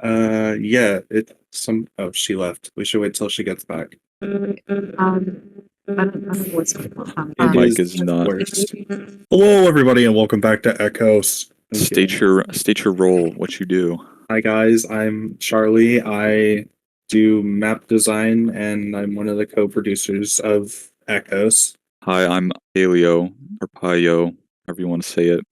Yeah, oh, she left. We should wait till she gets back. I don't know what's going on. It Mic is is not. worst. Hello, everybody, and welcome back to Echoes. State your role. What you do. Hi, guys. I'm Charlie. I do map design, and I'm one of the co-producers of Echoes. Hi, I'm Paleo or Payo, however you want to say it.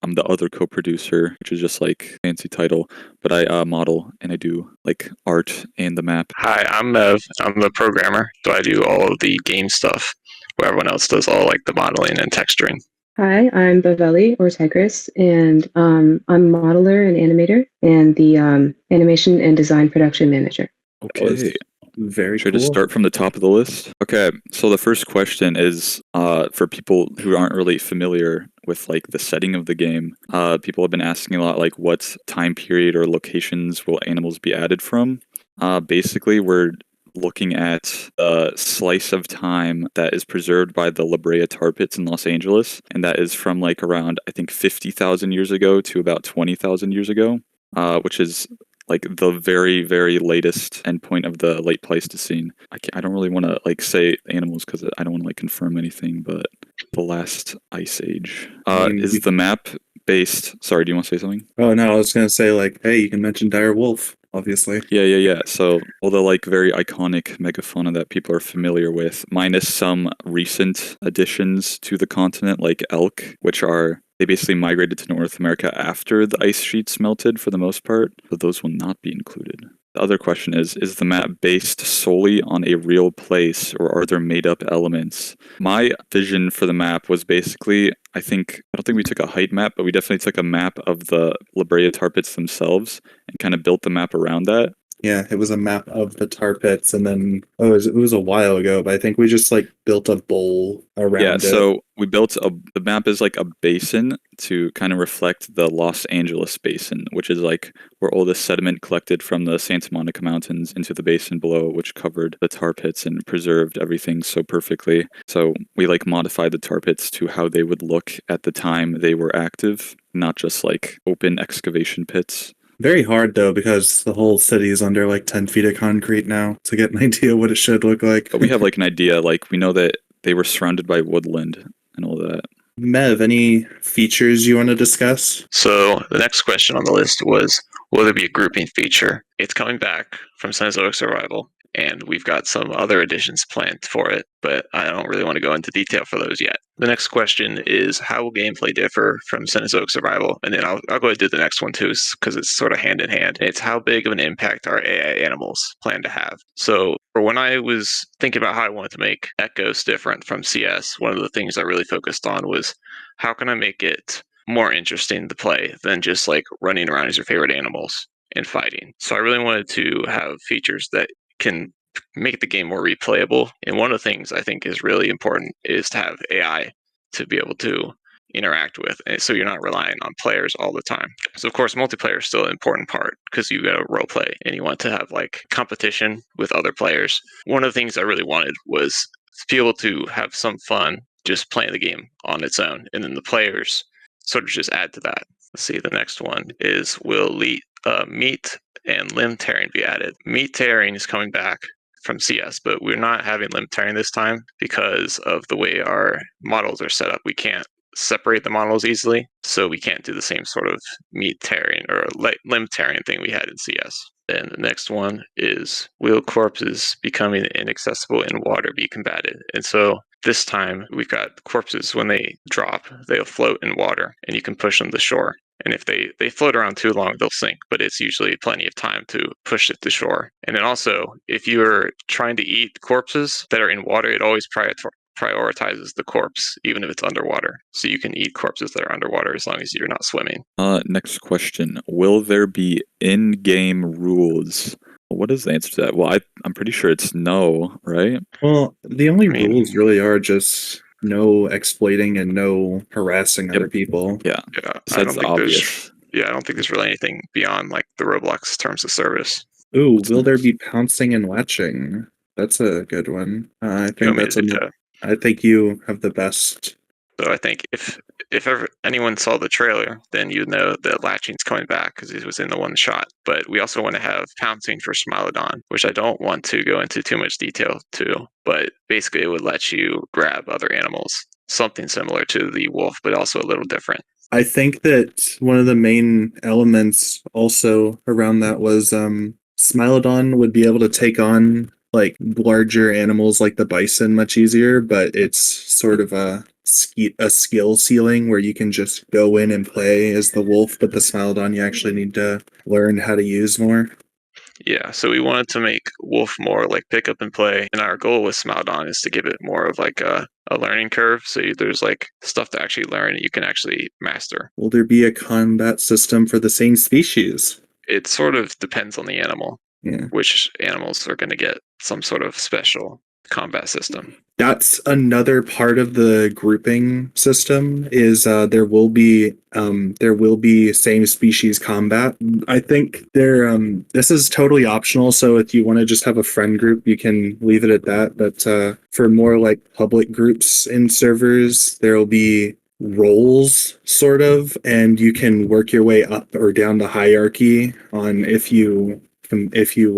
I'm the other co-producer, which is just like fancy title, but I model and I do like art and the map. Hi, I'm Mev. I'm the programmer, so I do all of the game stuff, where everyone else does all like the modeling and texturing. Hi, I'm Bavelli or Tigris, and I'm a modeler and animator, and the animation and design production manager. Okay. Very Should I cool. just start from the top of the list? Okay, so the first question is for people who aren't really familiar with like the setting of the game. People have been asking a lot like what time period or locations will animals be added from? Basically, we're looking at a slice of time that is preserved by the La Brea tar pits in Los Angeles, and that is from like around, I think, 50,000 years ago to about 20,000 years ago, which is like the very, very latest endpoint of the late Pleistocene. I don't really want to like say animals because I don't want to like confirm anything, but the last ice age. Is the map based? Sorry, do you want to say something? Oh no, I was gonna say like, hey, you can mention dire wolf, obviously. Yeah. So all the like very iconic megafauna that people are familiar with, minus some recent additions to the continent, like elk, which are they basically migrated to North America after the ice sheets melted for the most part, so those will not be included. The other question is the map based solely on a real place, or are there made-up elements? My vision for the map was basically, I don't think we took a height map, but we definitely took a map of the La Brea tar pits themselves and kind of built the map around that. Yeah, it was a map of the tar pits, and then it was a while ago, but I think we just like built a bowl around it. So we built the map is like a basin to kind of reflect the Los Angeles basin, which is like where all the sediment collected from the Santa Monica Mountains into the basin below, which covered the tar pits and preserved everything so perfectly. So we like modified the tar pits to how they would look at the time they were active, not just like open excavation pits. Very hard though, because the whole city is under like 10 feet of concrete now to get an idea what it should look like. But we have like an idea, like we know that they were surrounded by woodland and all that. Mev, any features you want to discuss? So the next question on the list was, will there be a grouping feature? It's coming back from Cenozoic Survival, and we've got some other additions planned for it, but I don't really want to go into detail for those yet. The next question is, how will gameplay differ from Cenozoic Survival? And then I'll go ahead and do the next one too, because it's sort of hand in hand. It's how big of an impact our AI animals plan to have. So for when I was thinking about how I wanted to make Echoes different from CS, one of the things I really focused on was how can I make it more interesting to play than just like running around as your favorite animals and fighting. So I really wanted to have features that can make the game more replayable. And one of the things I think is really important is to have AI to be able to interact with, and so you're not relying on players all the time. So of course multiplayer is still an important part because you got to role play and you want to have like competition with other players. One of the things I really wanted was to be able to have some fun just playing the game on its own, and then the players sort of just add to that. Let's see, the next one is, will meat and limb tearing be added? Meat tearing is coming back from CS, but we're not having limb tearing this time because of the way our models are set up. We can't separate the models easily, so we can't do the same sort of meat tearing or limb tearing thing we had in CS. And the next one is, will corpses becoming inaccessible in water be combated? And so this time we've got corpses, when they drop, they'll float in water and you can push them to shore. And if they float around too long, they'll sink, but it's usually plenty of time to push it to shore. And then also, if you're trying to eat corpses that are in water, it always prioritizes the corpse, even if it's underwater. So you can eat corpses that are underwater as long as you're not swimming. Next question. Will there be in-game rules? What is the answer to that? Well, I'm pretty sure it's no, right? Well, the only rules really are just no exploiting and no harassing other people. Yeah. I don't think there's really anything beyond like the Roblox terms of service. Ooh, will there be pouncing and latching? That's a good one. I think I think you have the best So I think if ever anyone saw the trailer, then you'd know that Latching's coming back because he was in the one shot. But we also want to have Pouncing for Smilodon, which I don't want to go into too much detail to, but basically it would let you grab other animals. Something similar to the wolf, but also a little different. I think that one of the main elements also around that was Smilodon would be able to take on like larger animals like the bison much easier, but it's sort of a skill ceiling where you can just go in and play as the wolf, but the Smilodon you actually need to learn how to use more. Yeah, so we wanted to make Wolf more like pick up and play, and our goal with Smilodon is to give it more of like a learning curve. So there's like stuff to actually learn that you can actually master. Will there be a combat system for the same species? It sort of depends on the animal, Yeah. which animals are going to get some sort of special combat system. That's another part of the grouping system is there will be same species combat. I think this is totally optional, so if you want to just have a friend group you can leave it at that, but for more like public groups in servers there will be roles sort of, and you can work your way up or down the hierarchy on if you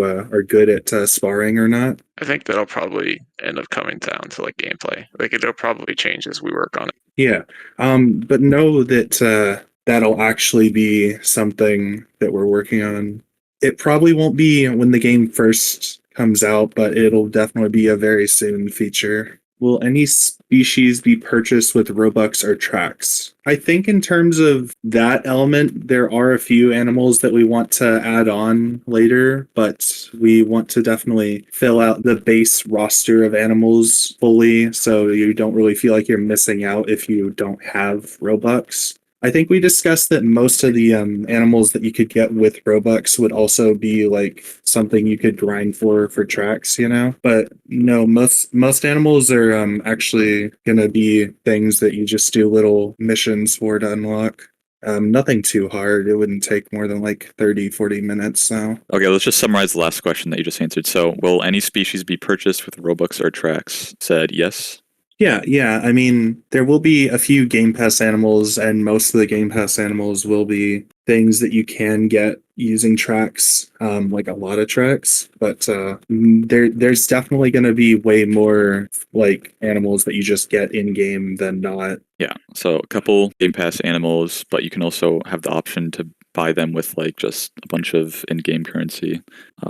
are good at sparring or not. I think that'll probably end up coming down to like gameplay. Like it'll probably change as we work on it. Yeah. But know that that'll actually be something that we're working on. It probably won't be when the game first comes out, but it'll definitely be a very soon feature. Will any species be purchased with Robux or tracks? I think in terms of that element, there are a few animals that we want to add on later, but we want to definitely fill out the base roster of animals fully so you don't really feel like you're missing out if you don't have Robux. I think we discussed that most of the animals that you could get with Robux would also be like something you could grind for tracks, you know. But no, most animals are actually gonna be things that you just do little missions for to unlock. Nothing too hard. It wouldn't take more than like 30-40 minutes now. Okay, let's just summarize the last question that you just answered. So, will any species be purchased with Robux or tracks? Said yes. Yeah. I mean, there will be a few Game Pass animals, and most of the Game Pass animals will be things that you can get using tracks, like a lot of tracks. But there's definitely going to be way more like animals that you just get in game than not. Yeah, so a couple Game Pass animals, but you can also have the option to buy them with like just a bunch of in-game currency,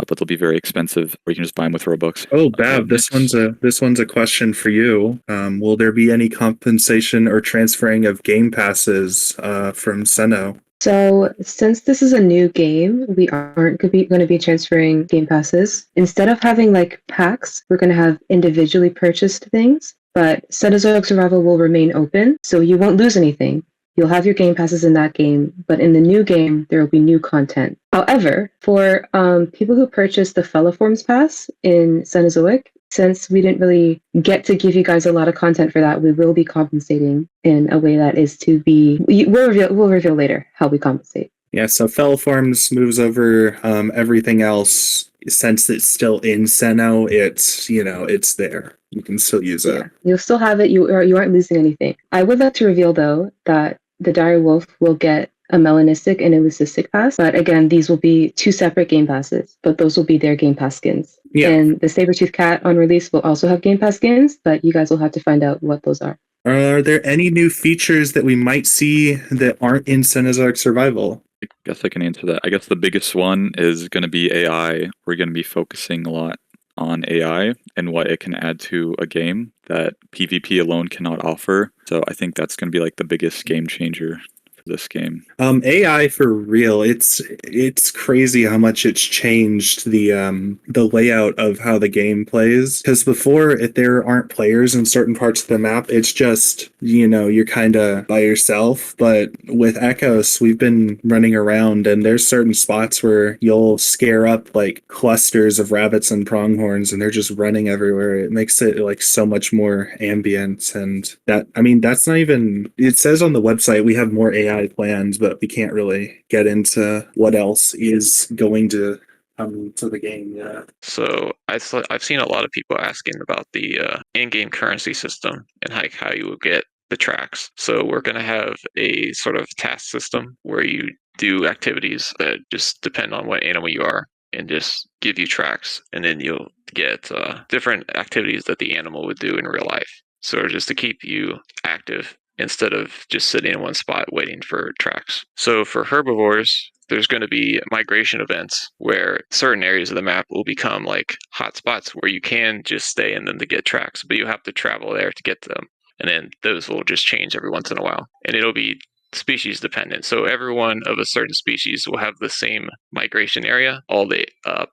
but they'll be very expensive. Or you can just buy them with Robux. Oh, Bab, this one's a question for you. Will there be any compensation or transferring of game passes from Seno? So, since this is a new game, we aren't going to be transferring game passes. Instead of having like packs, we're going to have individually purchased things. But Cenozoic Survival will remain open, so you won't lose anything. You'll have your game passes in that game, but in the new game, there will be new content. However, for people who purchased the Felloforms Pass in Cenozoic, since we didn't really get to give you guys a lot of content for that, we will be compensating in a way that is to be... We'll reveal later how we compensate. Yeah, so Felloforms moves over everything else. Since it's still in Seno, it's there. You can still use it. Yeah, you'll still have it. You aren't losing anything. I would like to reveal, though, that the Dire Wolf will get a melanistic and a leucistic pass. But again, these will be two separate game passes, but those will be their game pass skins. Yeah. And the Sabertooth Cat on release will also have game pass skins, but you guys will have to find out what those are. Are there any new features that we might see that aren't in Cenozoic Survival? I guess I can answer that. I guess the biggest one is going to be AI. We're going to be focusing a lot on AI and what it can add to a game that PvP alone cannot offer. So I think that's going to be like the biggest game changer for this game. AI for real. It's crazy how much it's changed the layout of how the game plays. Because before, if there aren't players in certain parts of the map, it's just you're kind of by yourself. But with Echoes, we've been running around, and there's certain spots where you'll scare up like clusters of rabbits and pronghorns, and they're just running everywhere. It makes it like so much more ambient, and that's not even. It says on the website we have more AI plans, but we can't really get into what else is going to come to the game yet. So I've seen a lot of people asking about the in-game currency system and how you will get the tracks. So we're going to have a sort of task system where you do activities that just depend on what animal you are and just give you tracks, and then you'll get different activities that the animal would do in real life. So just to keep you active instead of just sitting in one spot waiting for tracks. So for herbivores, there's going to be migration events where certain areas of the map will become like hotspots where you can just stay in them to get tracks, but you have to travel there to get to them. And then those will just change every once in a while. And it'll be species dependent. So everyone of a certain species will have the same migration area. All the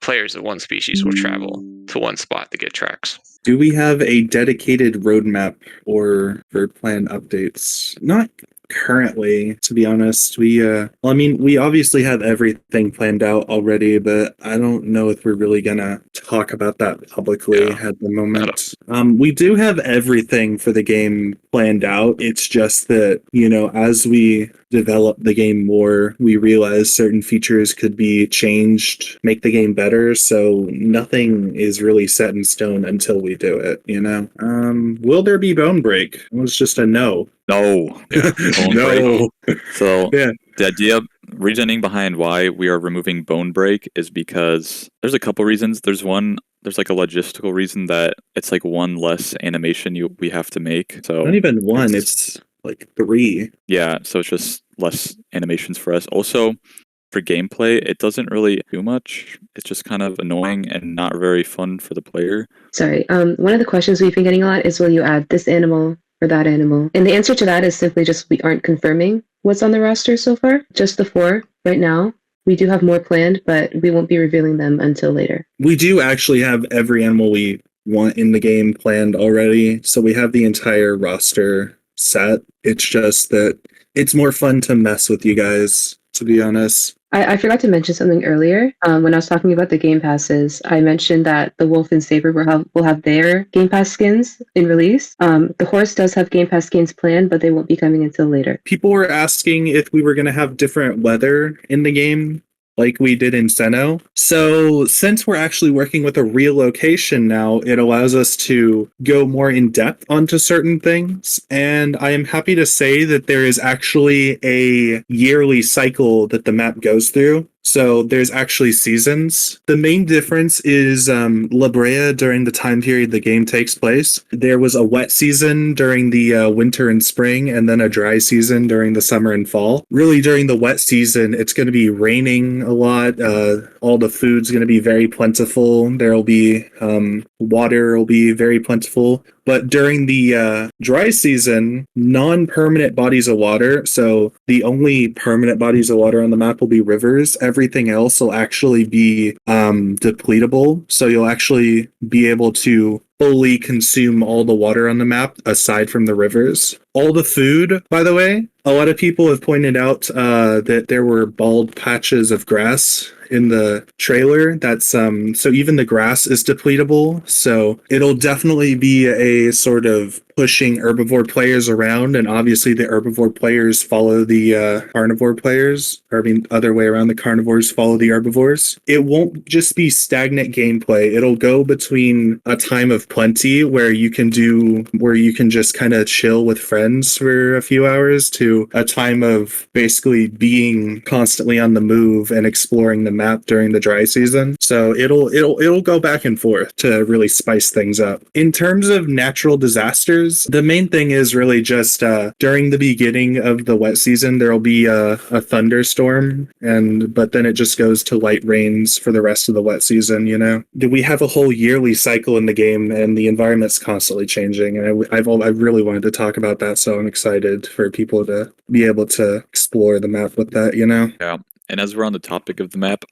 players of one species will travel to one spot to get tracks. Do we have a dedicated roadmap or for plan updates? Not currently, to be honest. We obviously have everything planned out already, but I don't know if we're really gonna talk about that publicly at the moment. We do have everything for the game planned out. It's just that, as we develop the game more, we realize certain features could be changed, make the game better, so nothing is really set in stone until we do it, Will there be Bone Break? It was just a no. No. Yeah. No. So Yeah. the idea, reasoning behind why we are removing Bone Break is because there's a couple reasons. There's like a logistical reason that it's like one less animation we have to make. So Not even one, it's like 3. Yeah, so it's just less animations for us. Also, for gameplay, it doesn't really do much. It's just kind of annoying and not very fun for the player. Sorry. One of the questions we've been getting a lot is, will you add this animal or that animal? And the answer to that is simply just we aren't confirming what's on the roster so far. Just the 4 right now. We do have more planned, but we won't be revealing them until later. We do actually have every animal we want in the game planned already, so we have the entire roster set. It's just that it's more fun to mess with you guys, to be honest. I forgot to mention something earlier. When I was talking about the Game Passes, I mentioned that the Wolf and Saber will have their Game Pass skins in release. The Horse does have Game Pass skins planned, but they won't be coming until later. People were asking if we were going to have different weather in the game, like we did in Sinnoh. So since we're actually working with a real location now, it allows us to go more in depth onto certain things. And I am happy to say that there is actually a yearly cycle that the map goes through. So there's actually seasons. The main difference is Brea during the time period the game takes place. There was a wet season during the winter and spring, and then a dry season during the summer and fall. Really, during the wet season, it's going to be raining a lot. All the food's going to be very plentiful. There'll be water will be very plentiful. But during the dry season, non-permanent bodies of water, so the only permanent bodies of water on the map will be rivers. Everything else will actually be depletable. So you'll actually be able to fully consume all the water on the map aside from the rivers. All the food, by the way, a lot of people have pointed out that there were bald patches of grass in the trailer. That's so even the grass is depletable. So it'll definitely be a sort of pushing herbivore players around, and obviously the herbivore players follow the carnivore players, or I mean other way around, the carnivores follow the herbivores. It won't just be stagnant gameplay. It'll go between a time of plenty where you can just kind of chill with friends for a few hours to a time of basically being constantly on the move and exploring the map during the dry season. So it'll go back and forth to really spice things up. In terms of natural disasters, the main thing is really just during the beginning of the wet season, there'll be a thunderstorm, but then it just goes to light rains for the rest of the wet season, We have a whole yearly cycle in the game, and the environment's constantly changing, and I've really wanted to talk about that, so I'm excited for people to be able to explore the map with that, Yeah. And as we're on the topic of the map,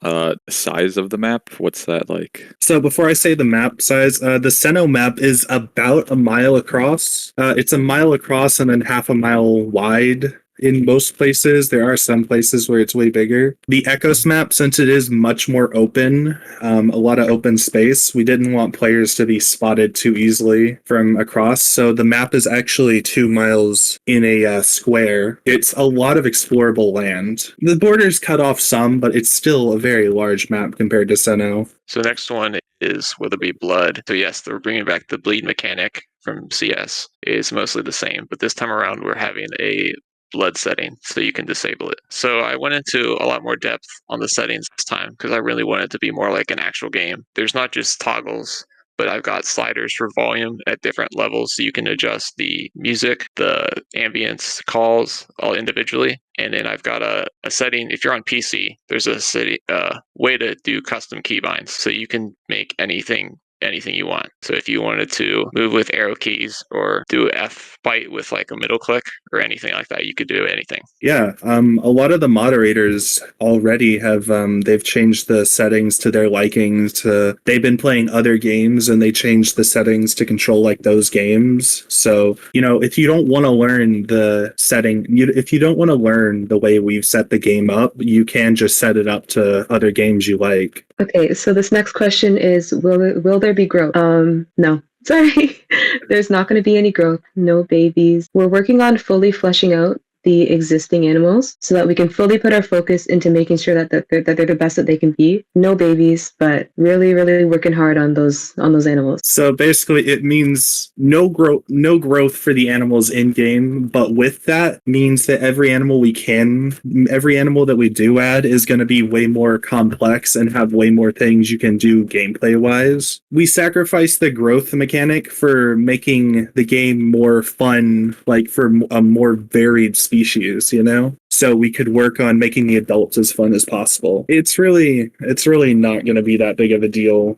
size of the map, what's that like? So before I say the map size, the Sinnoh map is about a mile across. It's a mile across and then half a mile wide. In most places, there are some places where it's way bigger. The Echos map, since it is much more open, a lot of open space, we didn't want players to be spotted too easily from across. So the map is actually 2 miles in a square. It's a lot of explorable land. The borders cut off some, but it's still a very large map compared to Sinnoh. So the next one is will there be blood? So yes, they're bringing back the bleed mechanic from CS is mostly the same, but this time around we're having a blood setting, so you can disable it. So I went into a lot more depth on the settings this time because I really wanted it to be more like an actual game. There's not just toggles, but I've got sliders for volume at different levels, so you can adjust the music, the ambience, calls all individually. And then I've got a setting. If you're on PC, there's a way to do custom keybinds, so you can make anything you want. So if you wanted to move with arrow keys or do F bite with like a middle click or anything like that, you could do anything. Yeah, a lot of the moderators already have they've changed the settings to their likings. They've been playing other games and they changed the settings to control like those games. So if you don't want to learn the setting, if you don't want to learn the way we've set the game up, you can just set it up to other games you like. Okay, so this next question is, will there be growth? No. Sorry. There's not going to be any growth. No babies. We're working on fully fleshing out the existing animals so that we can fully put our focus into making sure that they're the best that they can be. No babies, but really, really working hard on those animals. So basically it means no growth for the animals in game, but with that means that every animal that we do add is going to be way more complex and have way more things you can do gameplay wise. We sacrifice the growth mechanic for making the game more fun, like for a more varied species, so we could work on making the adults as fun as possible. It's really not going to be that big of a deal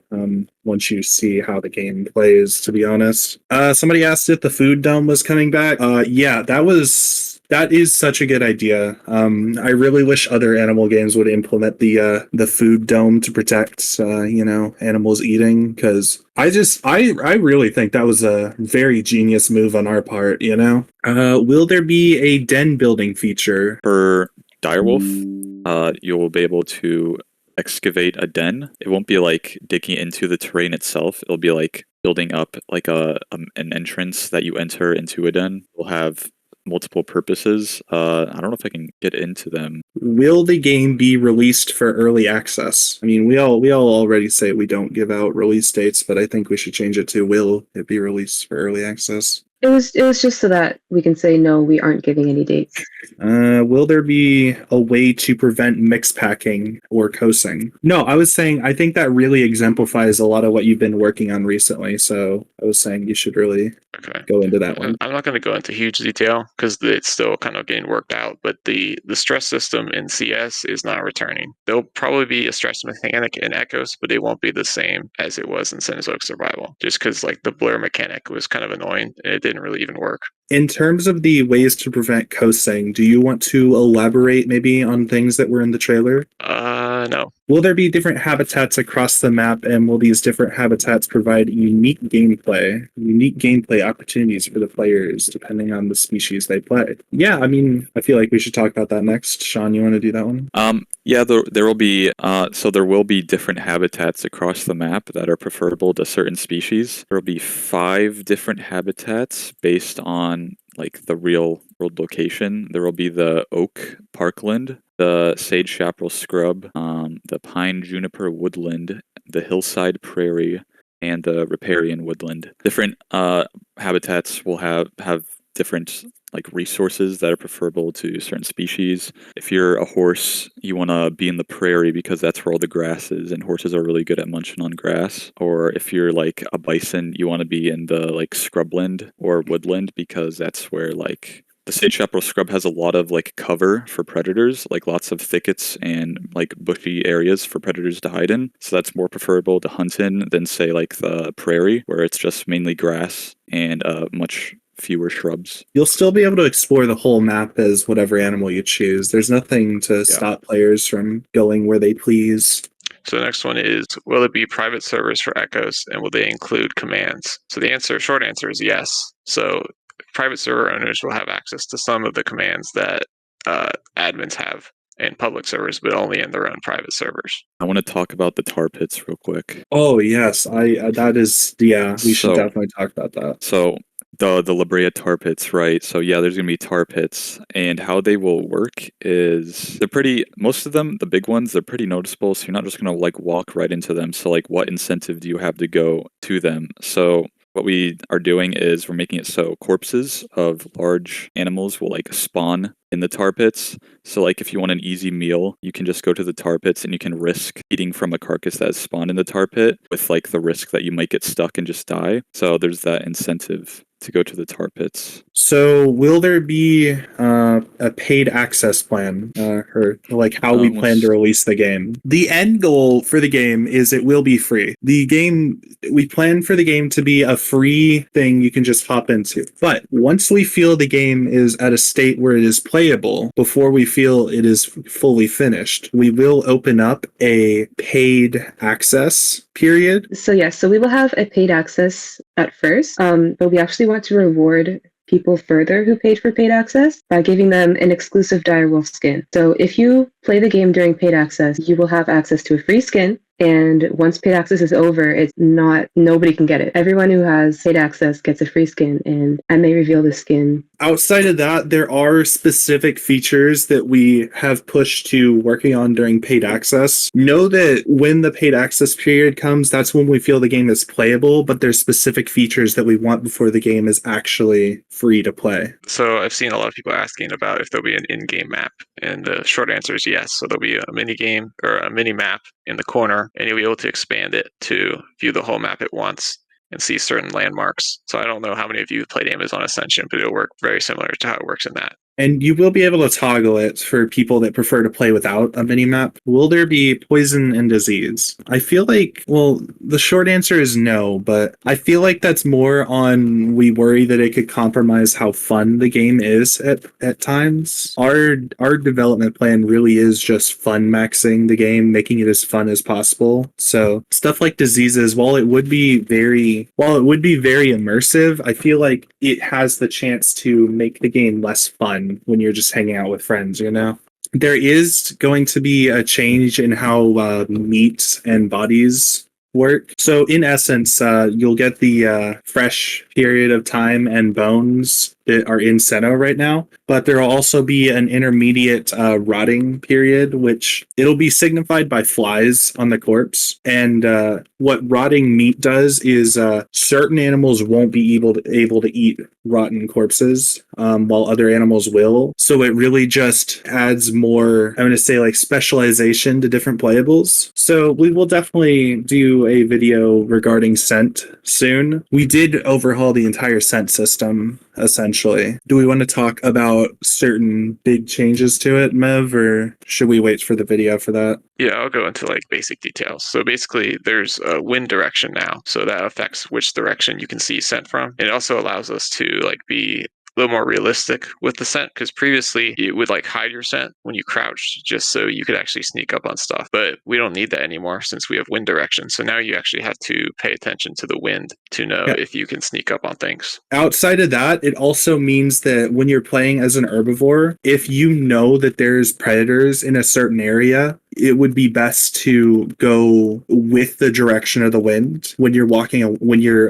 once you see how the game plays, to be honest. Somebody asked if the food dome was coming back. Yeah, that is such a good idea. I really wish other animal games would implement the food dome to protect animals eating, because I really think that was a very genius move on our part. Will there be a den building feature For direwolf, you'll be able to excavate a den. It won't be like digging into the terrain itself. It'll be like building up like an entrance that you enter into a den. It'll have multiple purposes. I don't know if I can get into them. Will the game be released for early access? I mean, we all already say we don't give out release dates, but I think we should change it to will it be released for early access? It was just so that we can say no, we aren't giving any dates. Will there be a way to prevent mix packing or coasting? No, I was saying I think that really exemplifies a lot of what you've been working on recently. So I was saying you should really go into that one. I'm not going to go into huge detail because it's still kind of getting worked out, but the stress system in CS is not returning. There'll probably be a stress mechanic in Echoes, but it won't be the same as it was in Cenozoic Survival, just because like the blur mechanic was kind of annoying and it didn't really even work. In terms of the ways to prevent coasting, do you want to elaborate maybe on things that were in the trailer? No. Will there be different habitats across the map, and will these different habitats provide unique gameplay opportunities for the players depending on the species they play? Yeah, I mean, I feel like we should talk about that next. Sean, you want to do that one? Yeah, there will be there will be different habitats across the map that are preferable to certain species. There will be 5 different habitats based on like the real world location. There will be the oak parkland, the sage chaparral scrub, the pine juniper woodland, the hillside prairie, and the riparian woodland. Different habitats will have different like resources that are preferable to certain species. If you're a horse, you want to be in the prairie because that's where all the grass is, and horses are really good at munching on grass. Or if you're like a bison, you want to be in the like scrubland or woodland because that's where like the sage chaparral scrub has a lot of like cover for predators, like lots of thickets and like bushy areas for predators to hide in. So that's more preferable to hunt in than say like the prairie where it's just mainly grass and much fewer shrubs. You'll still be able to explore the whole map as whatever animal you choose. There's nothing to stop players from going where they please. So the next one is, will it be private servers for Echoes, and will they include commands? So the short answer is yes. So private server owners will have access to some of the commands that admins have in public servers, but only in their own private servers. I want to talk about the tar pits real quick. Oh yes, we should definitely talk about that. So the La Brea tar pits, right? So yeah, there's gonna be tar pits, and how they will work is most of them, the big ones, they're pretty noticeable, so you're not just gonna like walk right into them. So like what incentive do you have to go to them? So what we are doing is we're making it so corpses of large animals will like spawn in the tar pits. So like if you want an easy meal, you can just go to the tar pits and you can risk eating from a carcass that has spawned in the tar pit with like the risk that you might get stuck and just die. So there's that incentive to go to the tar pits. So will there be a paid access plan, or like how we plan to release the game? The end goal for the game is it will be free. We plan for the game to be a free thing you can just hop into. But once we feel the game is at a state where it is playable, before we feel it is fully finished, we will open up a paid access period. So yes, so we will have a paid access at first, but we actually want to reward people further who paid for paid access by giving them an exclusive direwolf skin. So if you play the game during paid access, you will have access to a free skin. And once paid access is over, nobody can get it. Everyone who has paid access gets a free skin, and I may reveal the skin. Outside of that, there are specific features that we have pushed to working on during paid access. Know that when the paid access period comes, that's when we feel the game is playable, but there's specific features that we want before the game is actually free to play. So I've seen a lot of people asking about if there'll be an in-game map, and the short answer is yes. So there'll be a mini game or a mini map in the corner, and you'll be able to expand it to view the whole map at once and see certain landmarks. So I don't know how many of you played Amazon Ascension, but it'll work very similar to how it works in that. And you will be able to toggle it for people that prefer to play without a minimap. Will there be poison and disease? I feel like, well, the short answer is no, but I feel like that's more on we worry that it could compromise how fun the game is at times. Our development plan really is just fun maxing the game, making it as fun as possible. So stuff like diseases, while it would be very immersive, I feel like it has the chance to make the game less fun when you're just hanging out with friends, you know? There is going to be a change in how meat and bodies work. So in essence, you'll get the fresh period of time and bones that are in Senno right now, but there will also be an intermediate rotting period, which it'll be signified by flies on the corpse. And what rotting meat does is certain animals won't be able to eat rotten corpses, while other animals will. So it really just adds more, I'm going to say, like specialization to different playables. So we will definitely do a video regarding scent soon. We did overhaul the entire scent system, essentially. Do we want to talk about certain big changes to it, Mev, or should we wait for the video for that? Yeah, I'll go into like basic details. So basically there's a wind direction now. So that affects which direction you can see scent from. It also allows us to like be a little more realistic with the scent, because previously you would like hide your scent when you crouched just so you could actually sneak up on stuff. But we don't need that anymore since we have wind direction. So now you actually have to pay attention to the wind to know if you can sneak up on things. Outside of that, it also means that when you're playing as an herbivore, if you know that there's predators in a certain area, it would be best to go with the direction of the wind when you're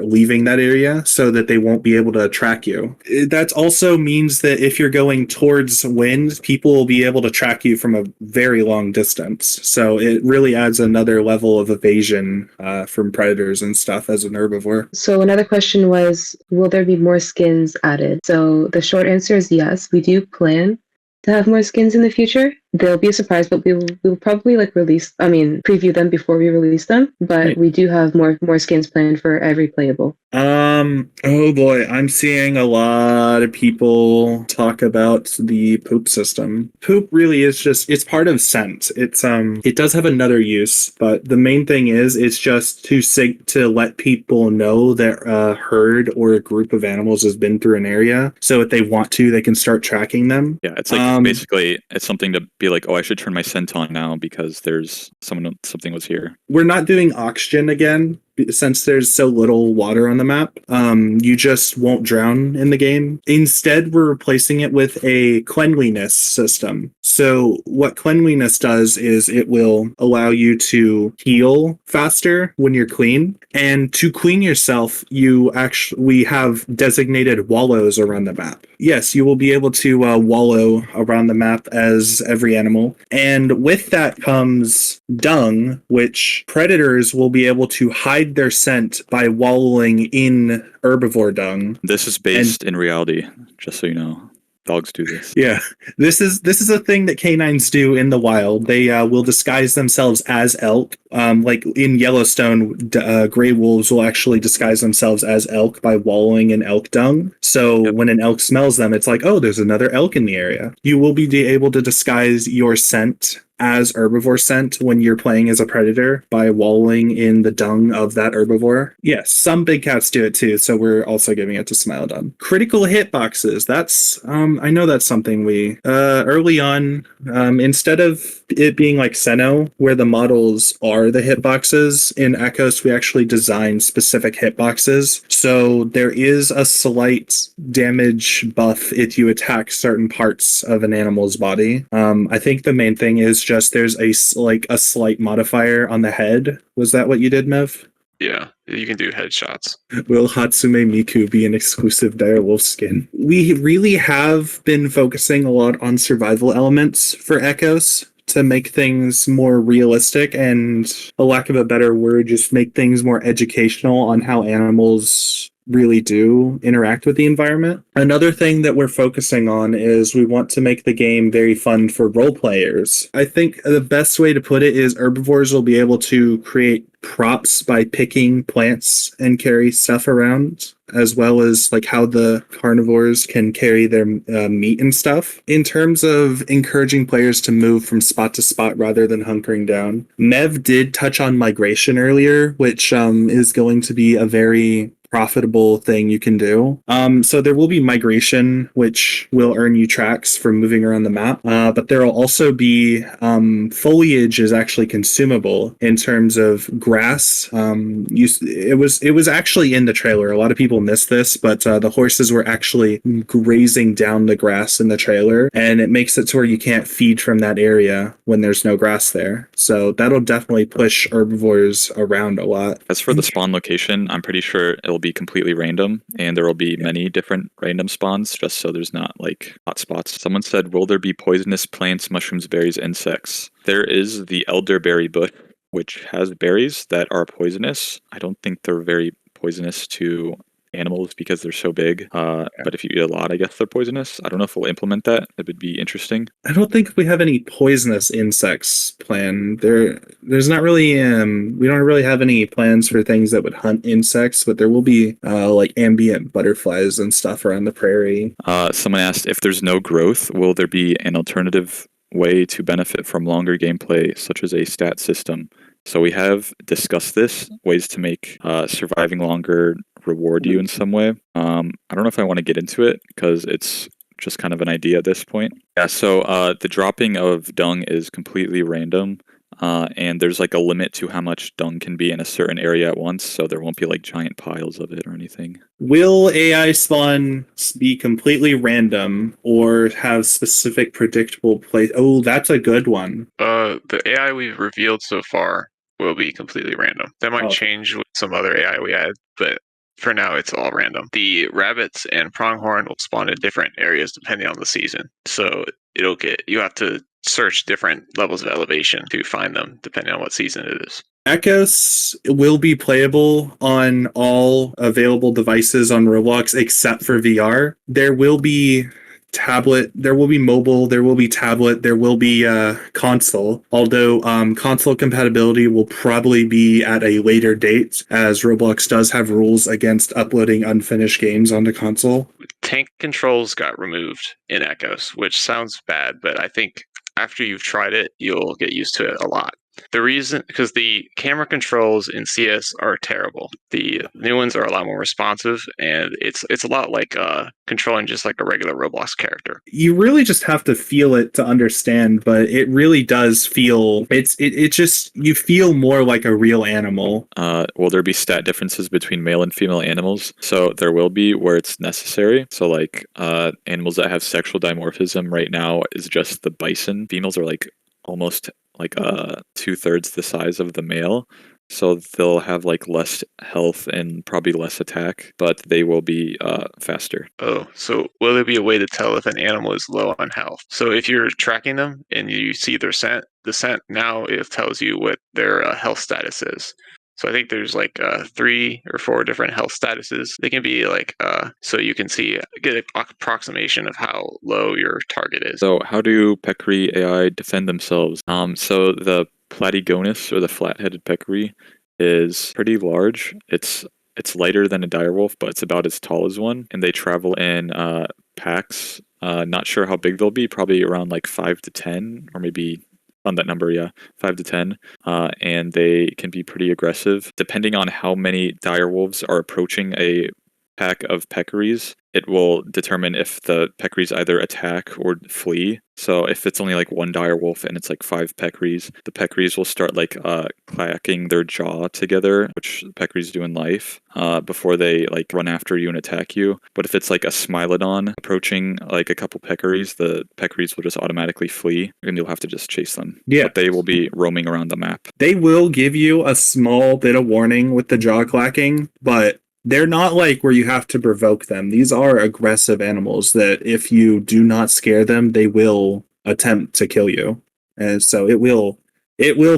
leaving that area, so that they won't be able to track you. That also means that if you're going towards wind, people will be able to track you from a very long distance. So it really adds another level of evasion from predators and stuff as an herbivore. So another question was, will there be more skins added? So the short answer is yes. We do plan to have more skins in the future. They'll be a surprise, but we'll probably preview them before we release them. But we do have more skins planned for every playable. Oh boy, I'm seeing a lot of people talk about the poop system. Poop really is it's part of scent. It does have another use, but the main thing is it's just to let people know that a herd or a group of animals has been through an area, so if they want to, they can start tracking them. Yeah, it's like basically it's something to be like, oh, I should turn my scent on now because there's something was here. We're not doing oxygen again, since there's so little water on the map. You just won't drown in the game. Instead, we're replacing it with a cleanliness system. So what cleanliness does is it will allow you to heal faster when you're clean. And to clean yourself, we have designated wallows around the map. Yes, you will be able to wallow around the map as every animal. And with that comes dung, which predators will be able to hide hide their scent by wallowing in herbivore dung. This is based in reality, just so you know. Dogs do this. Yeah, this is a thing that canines do in the wild. They will disguise themselves as elk. Like in Yellowstone, gray wolves will actually disguise themselves as elk by wallowing in elk dung. So Yep. when an elk smells them, it's like, oh, there's another elk in the area. You will be able to disguise your scent as herbivore scent when you're playing as a predator by wallowing in the dung of that herbivore. Yes, some big cats do it too, so we're also giving it to Smilodon. Critical hitboxes. That's I know that's something we early on, instead of it being like Seno, where the models are the hitboxes, in Echoes we actually designed specific hitboxes. So there is a slight damage buff if you attack certain parts of an animal's body. I think the main thing is just there's a slight modifier on the head. Was that what you did, Mev? Yeah, you can do headshots. Will Hatsume Miku be an exclusive direwolf skin? We really have been focusing a lot on survival elements for Echoes to make things more realistic and, for lack of a better word, just make things more educational on how animals really do interact with the environment. Another thing that we're focusing on is we want to make the game very fun for role players. I think the best way to put it is herbivores will be able to create props by picking plants and carry stuff around, as well as like how the carnivores can carry their meat and stuff. In terms of encouraging players to move from spot to spot rather than hunkering down, Mev did touch on migration earlier, which is going to be a very profitable thing you can do. So there will be migration, which will earn you tracks for moving around the map. But there will also be foliage is actually consumable in terms of grass. It was actually in the trailer. A lot of people missed this, but the horses were actually grazing down the grass in the trailer, and it makes it to where you can't feed from that area when there's no grass there. So that'll definitely push herbivores around a lot. As for the spawn location, I'm pretty sure it'll be completely random, and there will be many different random spawns, just so there's not like hot spots. Someone said, will there be poisonous plants, mushrooms, berries, insects? There is the elderberry bush, which has berries that are poisonous. I don't think they're very poisonous to animals because they're so big, but if you eat a lot, I guess they're poisonous. I don't know if we'll implement that. It would be interesting. I don't think we have any poisonous insects planned. There's not really we don't really have any plans for things that would hunt insects, but there will be like ambient butterflies and stuff around the prairie. Someone asked, if there's no growth, will there be an alternative way to benefit from longer gameplay, such as a stat system? So we have discussed this, ways to make surviving longer reward you in some way. I don't know if I want to get into it because it's just kind of an idea at this point. Yeah, so the dropping of dung is completely random, and there's like a limit to how much dung can be in a certain area at once, so there won't be like giant piles of it or anything. Will AI spawn be completely random or have specific predictable place? Oh, that's a good one. The AI we've revealed so far will be completely random. That might change with some other AI we add, but for now it's all random. The rabbits and pronghorn will spawn in different areas depending on the season. So you have to search different levels of elevation to find them depending on what season it is. Echoes will be playable on all available devices on Roblox except for VR. There will be tablet, there will be mobile, there will be tablet, there will be console, although console compatibility will probably be at a later date, as Roblox does have rules against uploading unfinished games onto console. Tank controls got removed in Echoes, which sounds bad, but I think after you've tried it, you'll get used to it a lot. The reason, because the camera controls in CS are terrible. The new ones are a lot more responsive, and it's a lot like controlling just like a regular Roblox character. You really just have to feel it to understand, but it really does feel, it just, you feel more like a real animal. Will there be stat differences between male and female animals? So there will be where it's necessary. So like animals that have sexual dimorphism right now is just the bison. Females are like almost like 2/3 the size of the male, so they'll have like less health and probably less attack, but they will be faster. Oh, so will there be a way to tell if an animal is low on health? So if you're tracking them and you see their scent, the scent now it tells you what their health status is. So I think there's like 3 or 4 different health statuses. They can be like so you can get an approximation of how low your target is. So how do peccary AI defend themselves? So the Platygonus, or the flat-headed peccary, is pretty large. It's lighter than a direwolf, but it's about as tall as one, and they travel in packs. Not sure how big they'll be, probably around like 5 to 10, or maybe on that number, yeah, 5 to 10. And they can be pretty aggressive. Depending on how many direwolves are approaching a pack of peccaries, it will determine if the peccaries either attack or flee. So if it's only like one direwolf and it's like 5 peccaries, the peccaries will start like clacking their jaw together, which peccaries do in life, before they like run after you and attack you. But if it's like a Smilodon approaching like a couple peccaries, the peccaries will just automatically flee, and you'll have to just chase them. Yeah. But they will be roaming around the map. They will give you a small bit of warning with the jaw clacking, but they're not like where you have to provoke them. These are aggressive animals that if you do not scare them, they will attempt to kill you. And so it will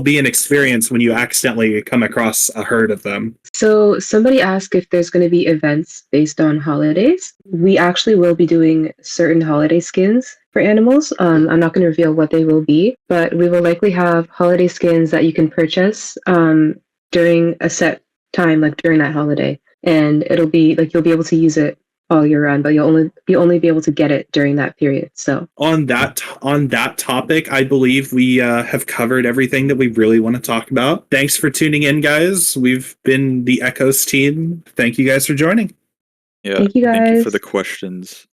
be an experience when you accidentally come across a herd of them. So somebody asked if there's going to be events based on holidays. We actually will be doing certain holiday skins for animals. I'm not going to reveal what they will be, but we will likely have holiday skins that you can purchase during a set time, like during that holiday. And it'll be like you'll be able to use it all year round, but you'll only be able to get it during that period. So on that topic, I believe we have covered everything that we really want to talk about. Thanks for tuning in, guys. We've been the Echoes team. Thank you guys for joining. Yeah, thank you thank you for guys. the questions.